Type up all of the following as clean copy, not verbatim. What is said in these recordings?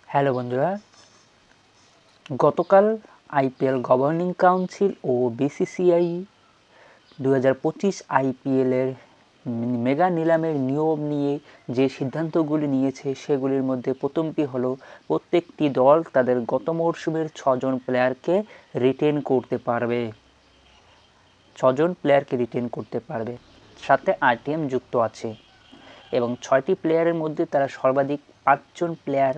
Hello বন্ধুরা, গতকাল IPL governing council ও BCCI 2025 আইপিএলের মেগা নিলামের নিয়ম নিয়ে যে সিদ্ধান্তগুলি নিয়েছে সেগুলির মধ্যে প্রথমটি হলো প্রত্যেকটি দল তাদের গত মরশুমের 6 জন প্লেয়ারকে রিটেন করতে পারবে। 6 জন প্লেয়ারকে রিটেন করতে পারবে, সাথে আরটিএম যুক্ত আছে এবং 6টি প্লেয়ারের মধ্যে তারা সর্বাধিক 5 জন প্লেয়ার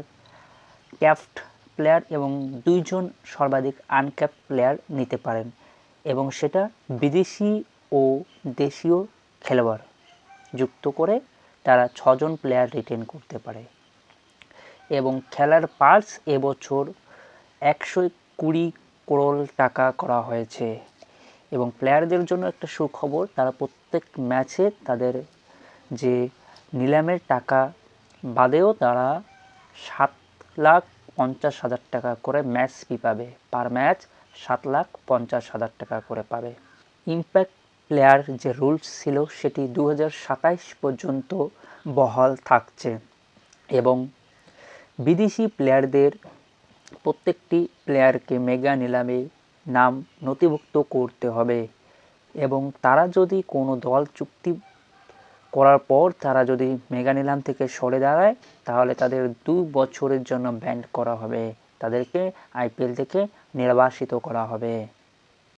ক্যাপড প্লেয়ার এবং 2 জন সর্বাধিক আনক্যাপড প্লেয়ার নিতে পারেন এবং সেটা বিদেশি ও দেশীয় খেলোয়াড় যুক্ত করে তারা 6 জন প্লেয়ার রিটেন করতে পারে। এবং খেলার পার্স এবছর 120 করোড় টাকা করা হয়েছে এবং প্লেয়ারদের জন্য একটা সুখবর, তারা প্রত্যেক ম্যাচে তাদের যে নিলামের টাকা বাদেও তারা 7,50,000 টাকা করে ম্যাচ ফি পাবে। পার ম্যাচ 7,50,000 টাকা করে পাবে। ইম্প্যাক্ট প্লেয়ার যে রুলস ছিল সেটি 2027 পর্যন্ত বহাল থাকছে এবং বিদেশি প্লেয়ারদের প্রত্যেকটি প্লেয়ারকে মেগা নিলামে নাম নথিভুক্ত করতে হবে এবং তারা যদি কোনো দল চুক্তি করার পর তারা যদি মেগা নিলাম থেকে সরে দাঁড়ায় তাহলে তাদের 2 বছরের জন্য ব্যান করা হবে, তাদেরকে আইপিএল থেকে নির্বাসিত করা হবে।